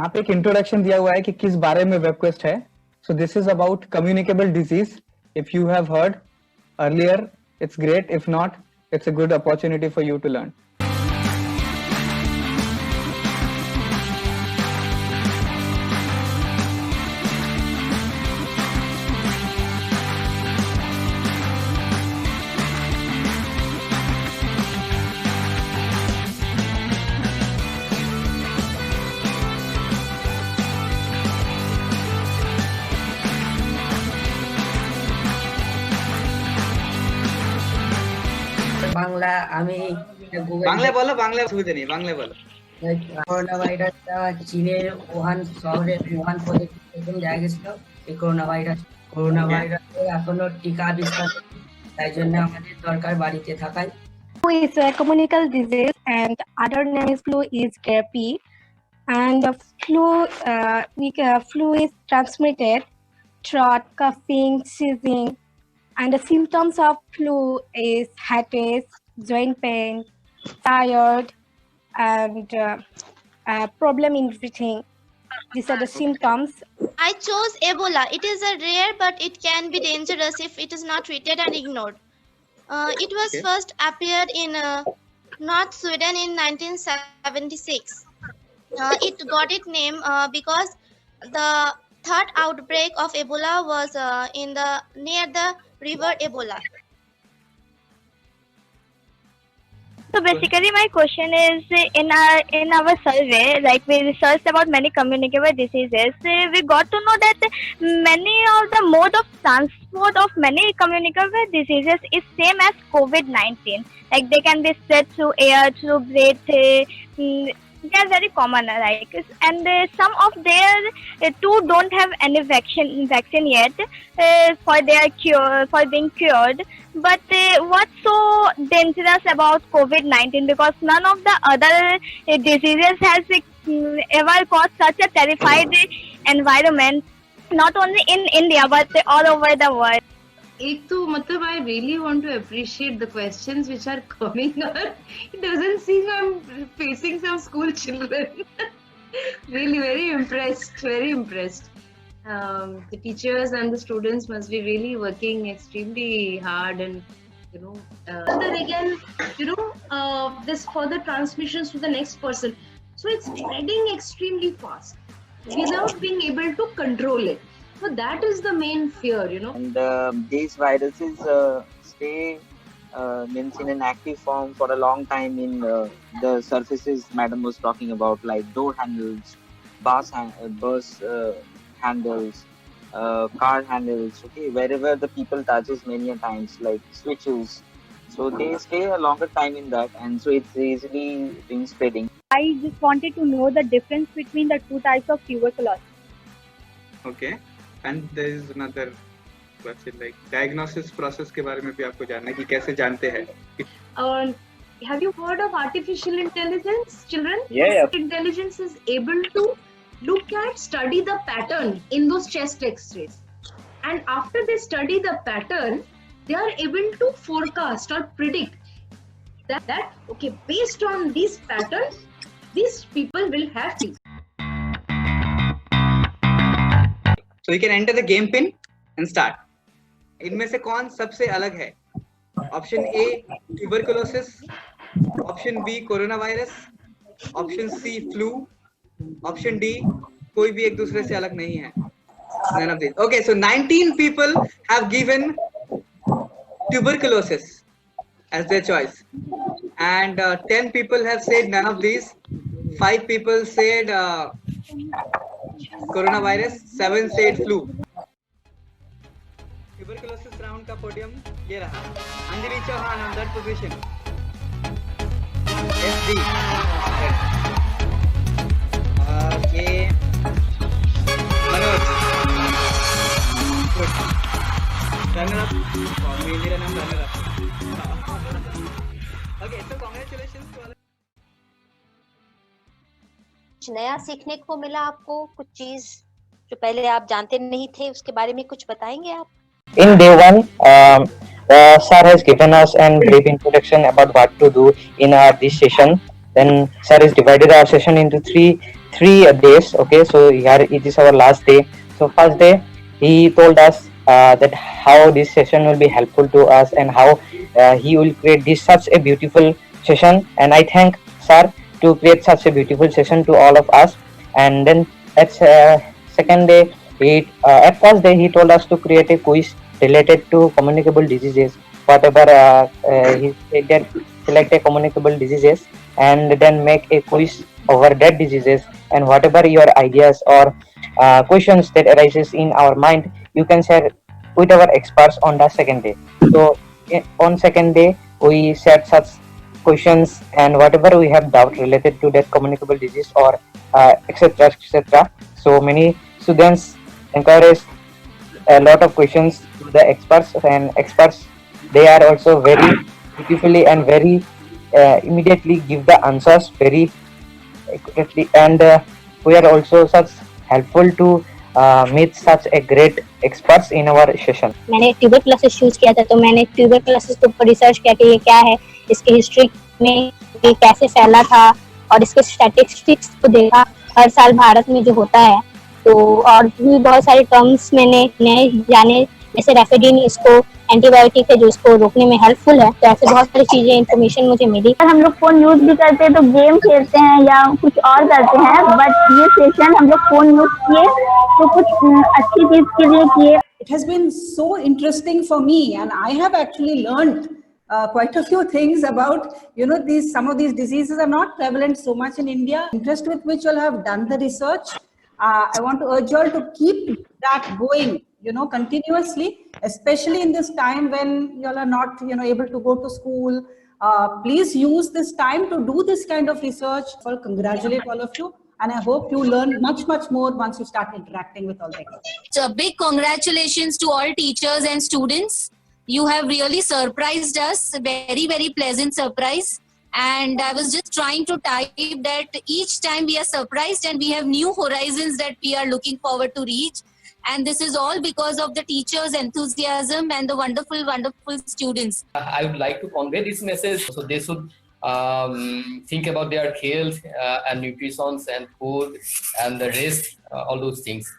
यहाँ पे एक इंट्रोडक्शन दिया हुआ है कि किस बारे में वेबक्वेस्ट है. So this is about communicable disease. If you have heard earlier, it's great. If not, it's a good opportunity for you to learn. Bangla আমি বাংলায় বলো, বাংলায় অসুবিধা নেই, বাংলায় বলো। করোনা ভাইরাসটা চীনের উহান শহরে উহান প্রদেশে প্রথম জায়গা গেছিল এই করোনা ভাইরাসে এখনো টিকা আবিষ্কার, তাই জন্য আমাদের দরকার বাড়িতে থাকাই। Flu is a communicable disease and other name is flu is grippy, and the flu is transmitted through coughing, sneezing, and the symptoms of flu is headache, joint pain, tired, and problem in breathing. These are the symptoms. I chose Ebola. It is a rare, but it can be dangerous if it is not treated and ignored. It was first appeared in North Sweden in 1976. It got its name because the third outbreak of Ebola was near the river Ebola. So basically my question is, in our survey, like we researched about many communicable diseases, we got to know that many of the mode of transport of many communicable diseases is same as COVID-19. Like they can be spread through air, through breath. They are very common, like, and some of their two don't have any vaccine yet for being cured. But what's so dangerous about COVID-19? Because none of the other diseases has ever caused such a terrified environment, not only in India but all over the world. एक तो मतलब I really want to appreciate the questions which are coming up. It doesn't seem I'm facing some school children. Really very impressed. The teachers and the students must be really working extremely hard, and then again this further transmissions to the next person, so it's spreading extremely fast without being able to control it. So that is the main fear, And these viruses stay means in an active form for a long time in the surfaces Madam was talking about, like door handles, bus handles, car handles, okay, wherever the people touches many a times, like switches. So they stay a longer time in that, and so it's easily being spreading. I just wanted to know the difference between the two types of tuberculosis. Okay, and there is another question, like diagnosis process के बारे में भी आपको जानना है कि कैसे जानते हैं. Have you heard of artificial intelligence, children? Yeah. Intelligence is able to study the pattern in those chest x-rays, and after they study the pattern, they are able to forecast or predict that okay, based on these patterns, these people will have these. So you can enter the game pin and start. इनमें से कौन सबसे अलग है? Option A tuberculosis, Option B corona virus, Option C flu, Option D कोई भी एक दूसरे से अलग नहीं है. None of these. Okay, so 19 people have given tuberculosis as their choice, and 10 people have said none of these. 5 people said coronavirus, 7 said flu. Tuberculosis round का podium ये रहा. Anjali Chauhan on that position. SD. Okay. Manoj. Good. Runner up. मेरा नाम runner up. Okay, so congratulations to all. कुछ नया सीखने को मिला आपको? कुछ चीज जो पहले आप जानते नहीं थे उसके बारे में कुछ बताएंगे आप? In day one, sir has given us a brief introduction about what to do in this session. Then sir has divided our session into 3 days. Okay, so here it is our last day. So first day he told us that how this session will be helpful to us and how he will create this such a beautiful session, and I thank sir to create such a beautiful session to all of us. And then at second day, at first day he told us to create a quiz related to communicable diseases. Whatever he said that select a communicable diseases and then make a quiz over that diseases, and whatever your ideas or questions that arises in our mind, you can share with our experts on the second day. So on second day we shared such questions and whatever we have doubt related to that communicable disease or etc etc. So many students encourage a lot of questions to the experts, and experts they are also very beautifully and very immediately give the answers very accurately, and we are also such helpful to meet such a great experts in our session. मैंने tuberculosis choose किया था, तो मैंने tuberculosis के ऊपर research किया कि ये क्या है, इसके हिस्ट्री में ये कैसे फैला था और इसके स्टैटिस्टिक्स को देखा हर साल भारत में जो होता है। तो और भी बहुत सारे टर्म्स मैंने नए जाने, जैसे रेफेडिन इसको एंटीबायोटिक है जो इसको रोकने में हेल्पफुल है। तो ऐसे बहुत सारी चीजें इन्फॉर्मेशन मुझे मिली। हम लोग फोन यूज भी करते हैं तो गेम खेलते हैं या कुछ और करते हैं, बट ये सेशन हम लोग फोन यूज किए तो कुछ अच्छी चीज के लिए किए। It has been so interesting for me, and I have actually learned quite a few things about, some of these diseases are not prevalent so much in India. Interest with which you all have done the research. I want to urge you all to keep that going, continuously, especially in this time when you all are not, able to go to school. Please use this time to do this kind of research. I congratulate all of you. And I hope you learn much, much more once you start interacting with all the experts. So big congratulations to all teachers and students. You have really surprised us, a very, very pleasant surprise. And I was just trying to type that each time we are surprised and we have new horizons that we are looking forward to reach. And this is all because of the teachers' enthusiasm and the wonderful, wonderful students. I would like to convey this message. So they should think about their health and nutrition and food and the rest, all those things.